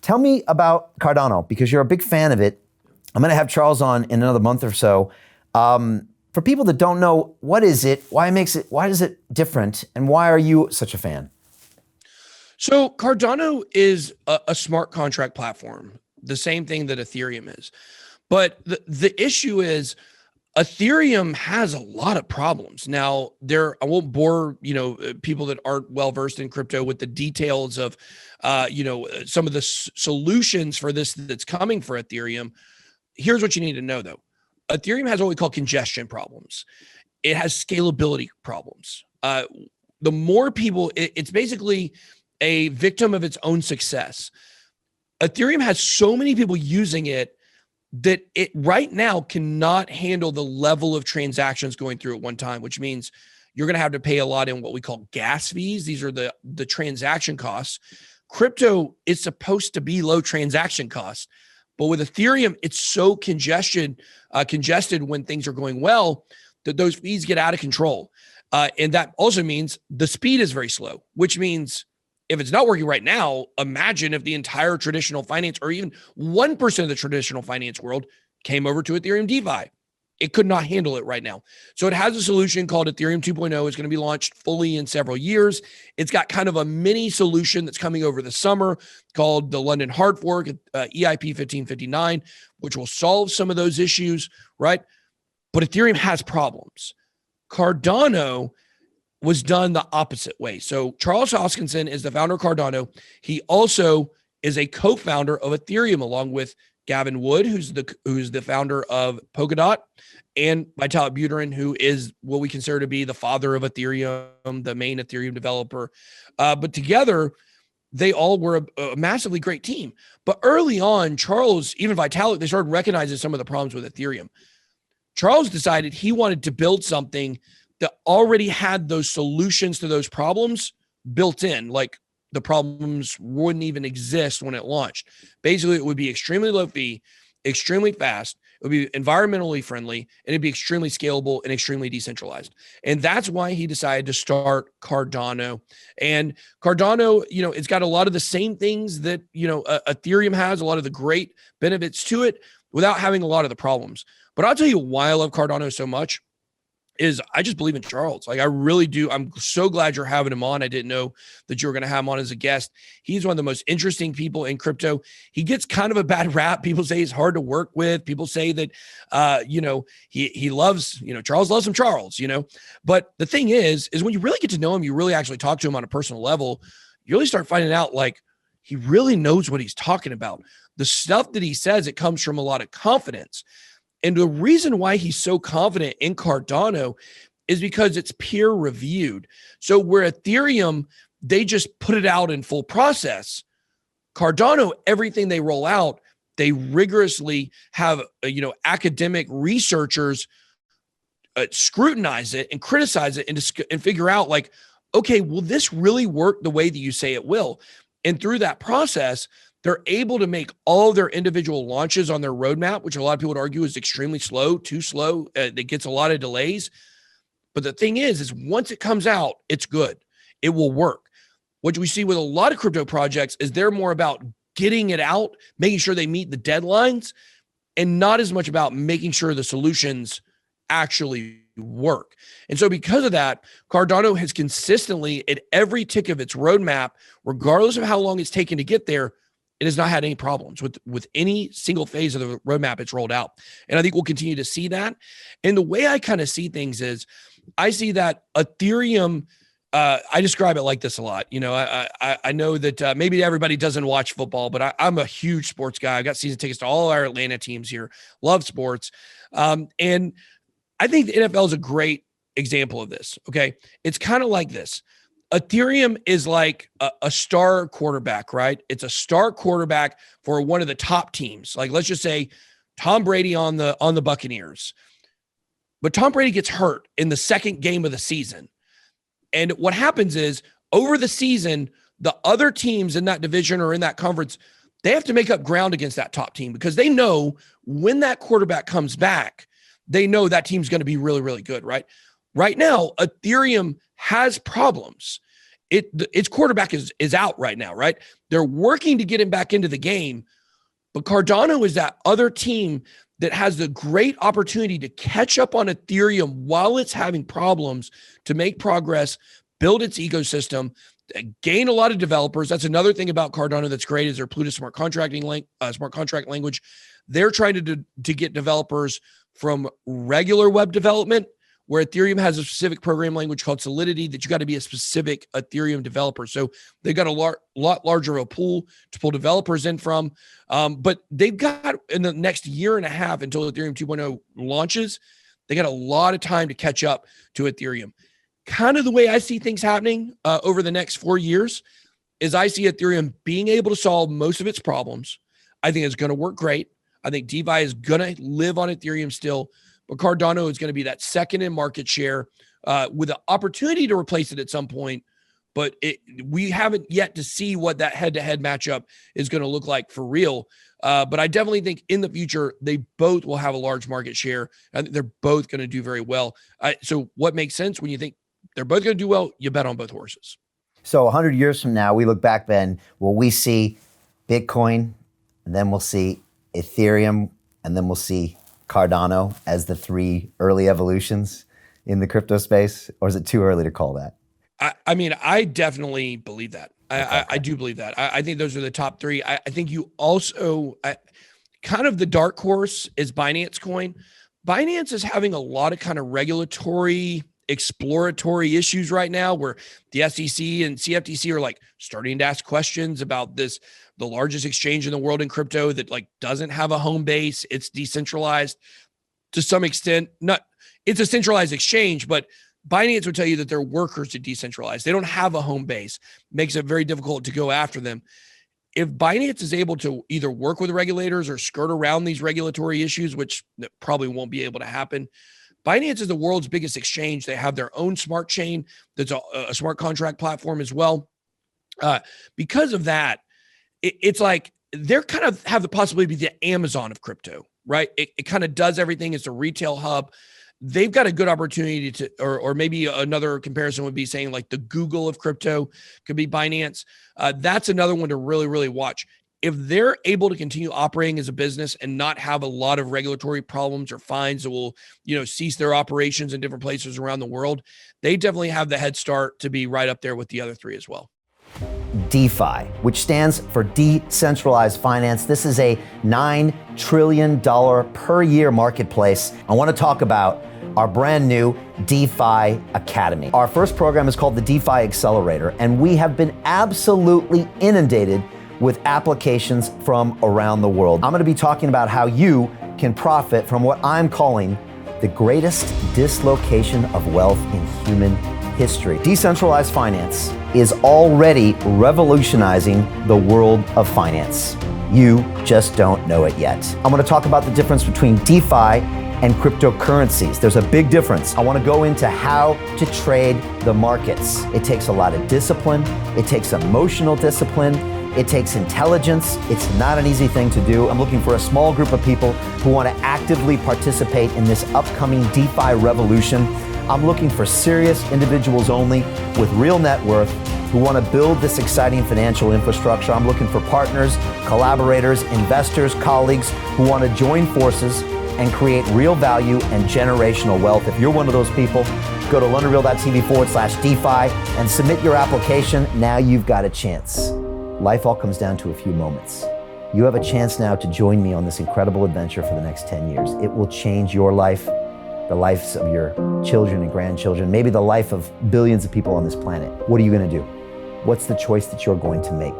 Tell me about Cardano, because you're a big fan of it. I'm going to have Charles on in another month or so. For people that don't know, what is it? Why is it different? And why are you such a fan? So Cardano is a smart contract platform, the same thing that Ethereum is. But the issue is Ethereum has a lot of problems. Now, I won't bore, people that aren't well versed in crypto with the details of, some of the solutions for this that's coming for Ethereum. Here's what you need to know, though. Ethereum has what we call congestion problems. It has scalability problems. The more people, it's basically a victim of its own success. Ethereum has so many people using it that it right now cannot handle the level of transactions going through at one time, which means you're going to have to pay a lot in what we call gas fees. These are the transaction costs. Crypto is supposed to be low transaction costs, but with Ethereum, it's so congested when things are going well that those fees get out of control. And that also means the speed is very slow, which means if it's not working right now, imagine if the entire traditional finance or even 1% of the traditional finance world came over to Ethereum DeFi. It could not handle it right now. So it has a solution called Ethereum 2.0. It's going to be launched fully in several years. It's got kind of a mini solution that's coming over the summer called the London Hard Fork, EIP 1559, which will solve some of those issues, right? But Ethereum has problems. Cardano was done the opposite way. So Charles Hoskinson is the founder of Cardano. He also is a co-founder of Ethereum, along with Gavin Wood, who's the founder of Polkadot, and Vitalik Buterin, who is what we consider to be the father of Ethereum, the main Ethereum developer. But together, they all were a massively great team. But early on, Charles, even Vitalik, they started recognizing some of the problems with Ethereum. Charles decided he wanted to build something that already had those solutions to those problems built in, like the problems wouldn't even exist when it launched. Basically, it would be extremely low fee, extremely fast, it would be environmentally friendly, and it'd be extremely scalable and extremely decentralized. And that's why he decided to start Cardano. And Cardano, it's got a lot of the same things that, Ethereum has, a lot of the great benefits to it without having a lot of the problems. But I'll tell you why I love Cardano so much is I just believe in Charles. Like, I really do. I'm so glad you're having him on. I didn't know that you were going to have him on as a guest. He's one of the most interesting people in crypto. He gets kind of a bad rap. People say he's hard to work with. People say that, he loves, Charles loves him, Charles, But the thing is when you really get to know him, you really actually talk to him on a personal level, you really start finding out, like, he really knows what he's talking about. The stuff that he says, it comes from a lot of confidence. And the reason why he's so confident in Cardano is because it's peer reviewed. So where Ethereum, they just put it out in full process, Cardano, everything they roll out, they rigorously have, academic researchers scrutinize it and criticize it and figure out, like, okay, will this really work the way that you say it will? And through that process, they're able to make all their individual launches on their roadmap, which a lot of people would argue is extremely slow, too slow. That gets a lot of delays. But the thing is once it comes out, it's good. It will work. What we see with a lot of crypto projects is they're more about getting it out, making sure they meet the deadlines, and not as much about making sure the solutions actually work. And so because of that, Cardano has consistently, at every tick of its roadmap, regardless of how long it's taken to get there, it has not had any problems with any single phase of the roadmap it's rolled out. And I think we'll continue to see that. And the way I kind of see things is I see that Ethereum, I describe it like this a lot. I know that maybe everybody doesn't watch football, but I'm a huge sports guy. I got season tickets to all our Atlanta teams here, love sports. And I think the NFL is a great example of this. Okay. It's kind of like this. Ethereum is like a star quarterback, right? It's a star quarterback for one of the top teams. Like, let's just say Tom Brady on the Buccaneers. But Tom Brady gets hurt in the second game of the season. And what happens is over the season, the other teams in that division or in that conference, they have to make up ground against that top team because they know when that quarterback comes back, they know that team's going to be really, really good, right? Right now, Ethereum has problems. its quarterback is out right now, right? They're working to get him back into the game, but Cardano is that other team that has the great opportunity to catch up on Ethereum while it's having problems, to make progress, build its ecosystem, gain a lot of developers. That's another thing about Cardano that's great, is their Plutus smart contract language. They're trying to get developers from regular web development, where Ethereum has a specific program language called Solidity that you got to be a specific Ethereum developer. So they've got a lot larger of a pool to pull developers in from. But they've got, in the next year and a half until Ethereum 2.0 launches, they got a lot of time to catch up to Ethereum. Kind of the way I see things happening over the next 4 years is I see Ethereum being able to solve most of its problems. I think it's going to work great. I think DeFi is going to live on Ethereum still, but Cardano is going to be that second in market share with the opportunity to replace it at some point. But we haven't yet to see what that head-to-head matchup is going to look like for real. But I definitely think in the future, they both will have a large market share. I think they're both going to do very well. So what makes sense when you think they're both going to do well? You bet on both horses. So 100 years from now, we look back, Ben, will we see Bitcoin, and then we'll see Ethereum, and then we'll see Cardano as the three early evolutions in the crypto space? Or is it too early to call that? I mean, I definitely believe that. I do believe that. I think those are the top three. I think you also, kind of the dark horse is Binance Coin. Binance is having a lot of kind of regulatory exploratory issues right now, where the SEC and CFTC are like starting to ask questions about this, the largest exchange in the world in crypto that like doesn't have a home base. It's decentralized to some extent. It's a centralized exchange, but Binance would tell you that their workers are decentralized. They don't have a home base. Makes it very difficult to go after them. If Binance is able to either work with regulators or skirt around these regulatory issues, which probably won't be able to happen, Binance is the world's biggest exchange. They have their own smart chain that's a smart contract platform as well. Because of that, it's like they're kind of have the possibility to be the Amazon of crypto, right? It kind of does everything. It's a retail hub. They've got a good opportunity to, or maybe another comparison would be saying like the Google of crypto could be Binance. That's another one to really, really watch. If they're able to continue operating as a business and not have a lot of regulatory problems or fines that will, cease their operations in different places around the world, they definitely have the head start to be right up there with the other three as well. DeFi, which stands for decentralized finance. This is a $9 trillion per year marketplace. I want to talk about our brand new DeFi Academy. Our first program is called the DeFi Accelerator, and we have been absolutely inundated with applications from around the world. I'm going to be talking about how you can profit from what I'm calling the greatest dislocation of wealth in human history. Decentralized finance is already revolutionizing the world of finance. You just don't know it yet. I'm going to talk about the difference between DeFi and cryptocurrencies. There's a big difference. I want to go into how to trade the markets. It takes a lot of discipline. It takes emotional discipline. It takes intelligence. It's not an easy thing to do. I'm looking for a small group of people who want to actively participate in this upcoming DeFi revolution. I'm looking for serious individuals only with real net worth who want to build this exciting financial infrastructure. I'm looking for partners, collaborators, investors, colleagues who want to join forces and create real value and generational wealth. If you're one of those people, go to londonreal.tv/DeFi and submit your application. Now you've got a chance. Life all comes down to a few moments. You have a chance now to join me on this incredible adventure for the next 10 years. It will change your life, the lives of your children and grandchildren, maybe the life of billions of people on this planet. What are you going to do? What's the choice that you're going to make?